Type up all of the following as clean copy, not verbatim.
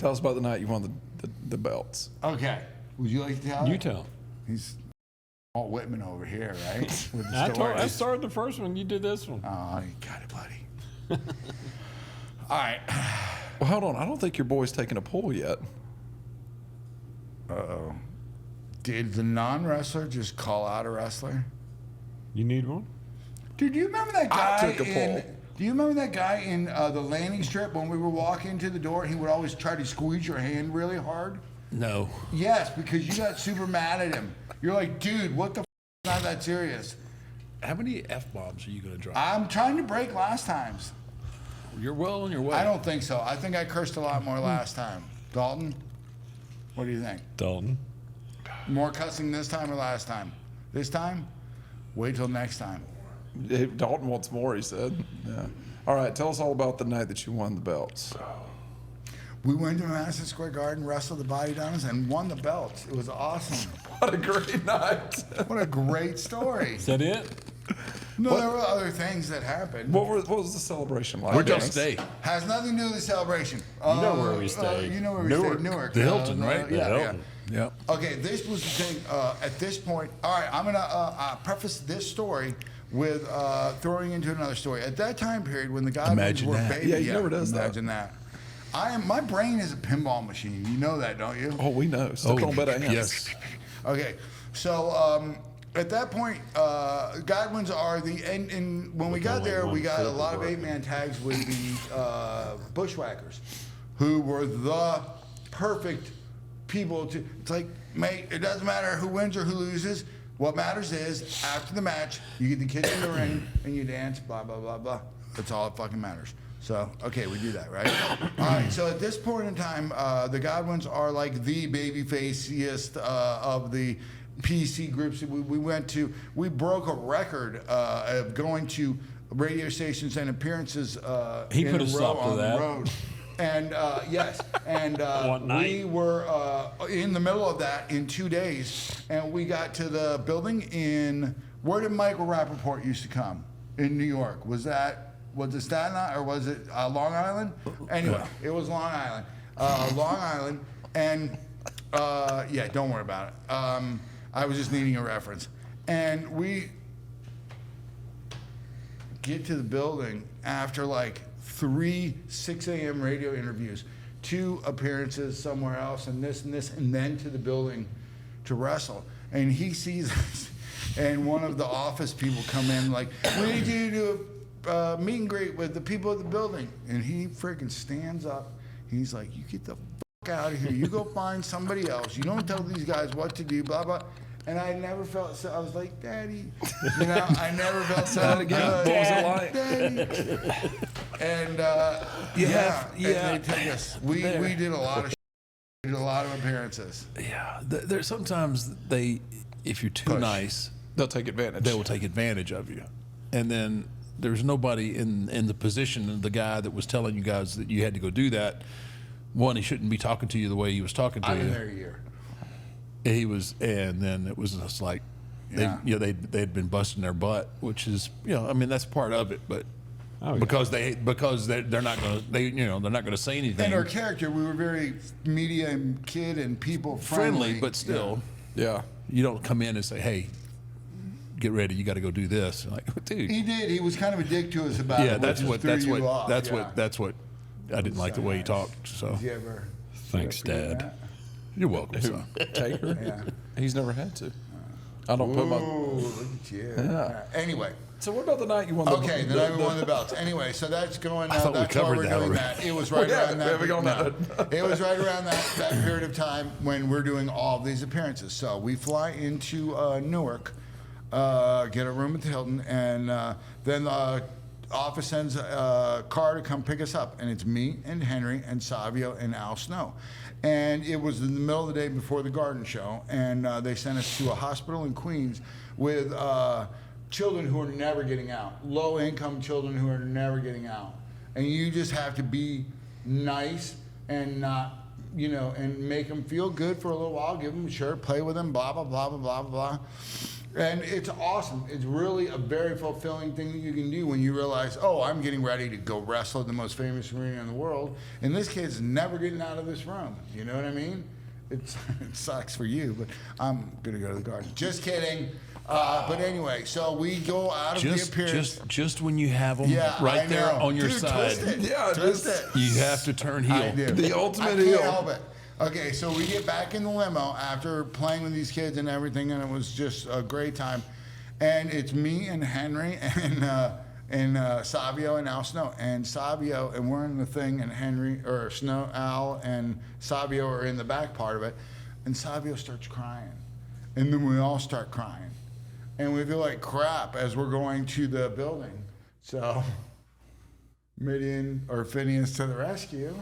Tell us about the night you won the belts. Okay. Would you like to tell? You tell. He's Walt Whitman over here, right? With the I stories. started the first one. You did this one. Oh, you got it, buddy. All right. Well, hold on. I don't think your boy's taken a pull yet. Uh-oh. Did the non-wrestler just call out a wrestler? You need one? Dude, do you remember that guy I took a poll. Do you remember that guy in the landing strip when we were walking to the door? He would always try to squeeze your hand really hard. No. Yes, because you got super mad at him. You're like, dude, what the f***? Not that serious. How many F-bombs are you going to drop? I'm trying to break last times. You're well on your way. I don't think so. I think I cursed a lot more last time. Dalton, what do you think? Dalton. More cussing this time or last time? This time? Wait till next time. Dalton wants more, he said. Yeah. All right, tell us all about the night that you won the belts. We went to Madison Square Garden, wrestled the Bodydonnas, and won the belts. It was awesome. What a great night. What a great story. Is that it? No, there were other things that happened. What was the celebration like? Where'd y'all stay? Has nothing to do with the celebration. You know where we stayed. You know where we Newark. stayed. Newark. The Hilton, right? Yeah, The Hilton. yeah. Okay, this was the thing. At this point, all right, I'm going to preface this story with throwing into another story. At that time period, when the Godwinns were babies. Yeah, he never does that. Imagine that. My brain is a pinball machine. You know that, don't you? Oh, we know. Stuck on better hands. Yes. Okay, so at that point, Godwinns are and when we got there, we got a lot of 8-man tags with the Bushwhackers, who were the perfect people to. It's like, mate, it doesn't matter who wins or who loses. What matters is after the match, you get the kids in the ring and you dance. Blah blah blah blah. That's all that fucking matters. So, okay, we do that, right? All right, so at this point in time, the Godwinns are like the baby-faceiest of the PC groups. We broke a record of going to radio stations and appearances He in put a a row stop to on that. the road. And yes, and One night. we were in the middle of that in 2 days, and we got to the building in, where did Michael Rappaport used to come? In New York. Was it Staten Island or was it Long Island? Anyway, it was Long Island. Long Island, and yeah, don't worry about it. I was just needing a reference. And we get to the building after like 3 6 a.m. radio interviews, 2 appearances somewhere else, and this, and then to the building to wrestle. And he sees us, and one of the office people come in like, we need you to do a meet and greet with the people at the building. And he freaking stands up. He's like, you get the fuck out of here. You go find somebody else. You don't tell these guys what to do, blah, blah. And I never felt so, I was like, Daddy. You know, I never felt so good. What was it like? Daddy. And yeah, and they took us. We did a lot of we did a lot of appearances. Yeah. There's sometimes if you're too nice, They'll take advantage. they will take advantage of you. And then there's nobody in the position of the guy that was telling you guys that you had to go do that. One, he shouldn't be talking to you the way he was talking to I you. was there a year. He was, and then it was just like, they'd been busting their butt, which is, I mean, that's part of it, but because they're not gonna, they're not gonna say anything. And our character, we were very media and kid and people friendly, but still, Yeah. you don't come in and say, hey, get ready, you got to go do this. Like, dude. He did. He was kind of a dick to us about Yeah, it. that's what I didn't like the way he nice. talked. So Did you ever? thanks, you ever do Dad. that? You're welcome, son. Taker? Yeah. He's never had to. I don't put my. Ooh, look at you. Yeah. Anyway. So what about the night you won the Okay, the night we won the belts. Anyway, so that's going. thought we That's why covered we're that doing already. that. It was right around that. It was right around that period of time when we're doing all of these appearances. So we fly into Newark, get a room at the Hilton, and then the office sends a car to come pick us up, and it's me and Henry and Savio and Al Snow. And it was in the middle of the day before the Garden Show, and they sent us to a hospital in Queens with children who are never getting out, low-income children who are never getting out. And you just have to be nice and not, and make them feel good for a little while, give them a shirt, play with them, blah, blah, blah, blah, blah, blah. And it's awesome. It's really a very fulfilling thing that you can do when you realize, oh, I'm getting ready to go wrestle at the most famous arena in the world, and this kid's never getting out of this room. You know what I mean? It sucks for you, but I'm going to go to the Garden. Just kidding. But anyway, so we go out of the appearance. Just when you have them right there on your side, Twist it. you have to turn heel. I do. The ultimate I heel. can't help it. Okay, so we get back in the limo after playing with these kids and everything, and it was just a great time. And it's me and Henry and Savio and Al Snow. And Savio, and we're in the thing, and Henry, or Snow, Al, and Savio are in the back part of it. And Savio starts crying. And then we all start crying. And we feel like crap as we're going to the building. So, Midian, or Phineas to the rescue.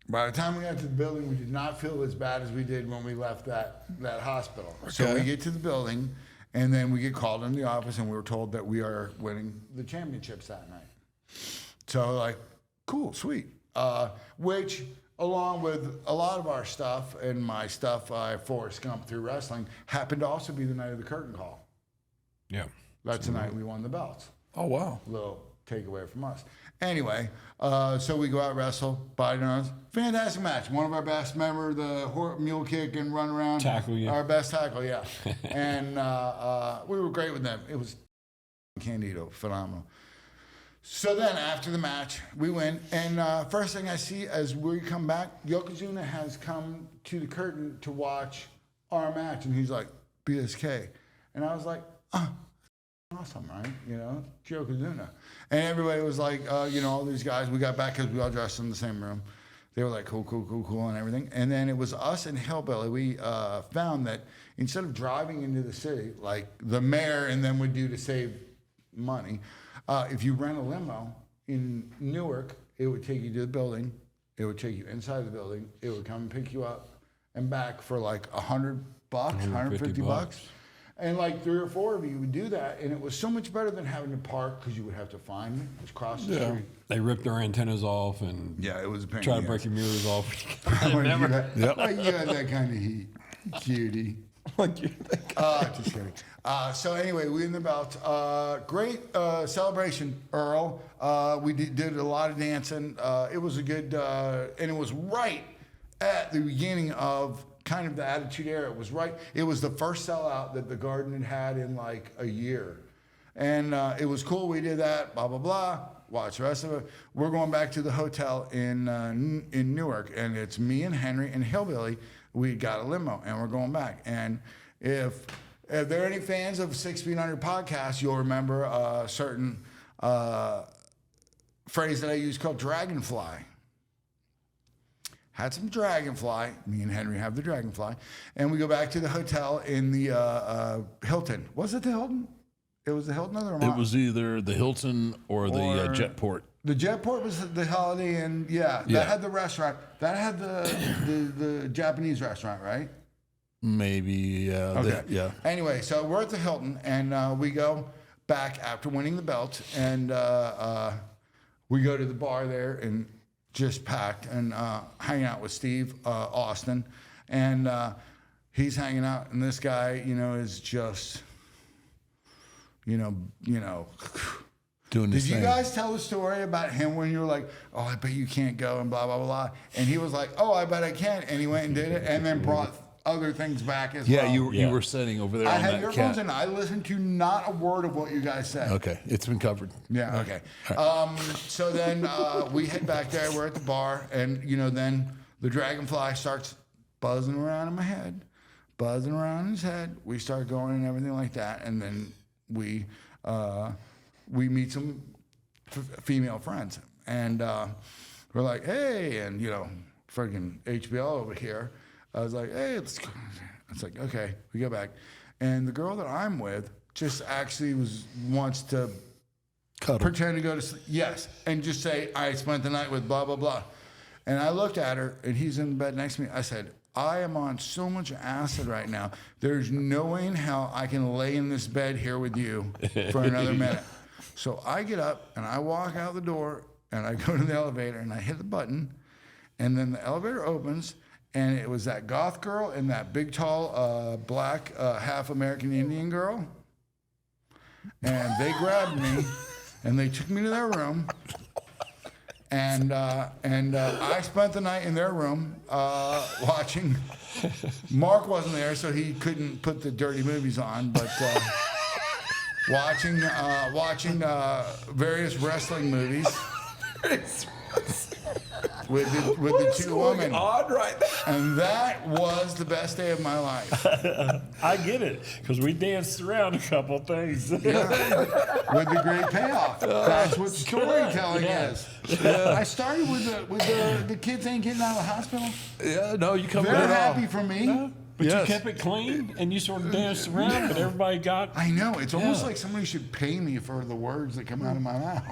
By the time we got to the building, we did not feel as bad as we did when we left that hospital. Okay. So we get to the building, and then we get called into the office, and we were told that we are winning the championships that night. So, like, cool, sweet. Which, along with a lot of our stuff and my stuff I Forrest Gump through wrestling, happened to also be the night of the curtain call. Yeah. That's the night we won the belts. Oh, wow. Little takeaway from us. Anyway, so we go out wrestle, Bodydonnas. Fantastic match. One of our best. Remember the mule kick and run around? Tackle, yeah. Our best tackle, yeah. And we were great with them. It was Candido, phenomenal. So then after the match, we win. And first thing I see as we come back, Yokozuna has come to the curtain to watch our match. And he's like, BSK. And I was like, awesome, right? You know, it's Yokozuna. And everybody was like, you know, all these guys, we got back because we all dressed in the same room. They were like, cool, and everything. And then it was us and Hillbilly. We found that instead of driving into the city, like the mayor and them would do to save money, if you rent a limo in Newark, it would take you to the building. It would take you inside the building. It would come and pick you up and back for like $100, $150. And like 3 or 4 of you would do that, and it was so much better than having to park because you would have to find it. Just cross the street. They ripped their antennas off and It was a pain. try to break your mirrors off. Remember? You had that kind of heat, cutie. Just kidding. So anyway, we in the belt. Great celebration, Earl. We did a lot of dancing. It was a good, and it was right at the beginning of kind of the Attitude Era. It was right. It was the first sellout that the Garden had in like a year. And it was cool. We did that, blah, blah, blah. Watch the rest of it. We're going back to the hotel in Newark, and it's me and Henry and Hillbilly. We got a limo, and we're going back. And if there are any fans of 6 Feet Under podcast, you'll remember a certain phrase that I use called dragonfly. Had some dragonfly. Me and Henry have the dragonfly. And we go back to the hotel in the Hilton. Was it the Hilton? It was the Hilton or the Vermont? It was either the Hilton or the Jetport. The Jetport was the Holiday Inn. That had the restaurant. That had the Japanese restaurant, right? Maybe, Okay. Anyway, so we're at the Hilton, and we go back after winning the belt, and we go to the bar there, and just packed, and hanging out with Steve Austin, and he's hanging out, and this guy, you know, is just, you know. Doing Did this you thing. guys tell the story about him when you were like, oh, I bet you can't go, and blah, blah, blah, and he was like, oh, I bet I can, and he went and did it, and then brought other things back as well. You were sitting over there I on had that earphones cat. and I listened to not a word of what you guys said. Okay, it's been covered. Yeah, okay. So then we head back there. We're at the bar, and, you know, then the dragonfly starts buzzing around in my head, buzzing around in his head. We start going and everything like that, and then we meet some female friends, and we're like, hey, and, you know, friggin' HBO over here. I was like, hey, let's go. It's like, okay, we go back. And the girl that I'm with just actually wants to Cuddle. pretend to go to sleep. Yes. And just say, I spent the night with blah, blah, blah. And I looked at her, and he's in the bed next to me. I said, I am on so much acid right now. There's no way in hell I can lay in this bed here with you for another minute. So I get up, and I walk out the door, and I go to the elevator, and I hit the button, and then the elevator opens, and it was that goth girl and that big, tall, black, half American Indian girl. And they grabbed me, and they took me to their room. And I spent the night in their room watching. Mark wasn't there, so he couldn't put the dirty movies on, but watching various wrestling movies with the two women. Odd right there. And that was the best day of my life. I get it, because we danced around a couple things. With the great payoff. That's what storytelling is. I started with the kids ain't getting out of the hospital. Yeah, no, you come They're right happy off. for me. But Yes. you kept it clean, and you sort of danced around, but everybody got... I know. It's almost Yeah. like somebody should pay me for the words that come out of my mouth.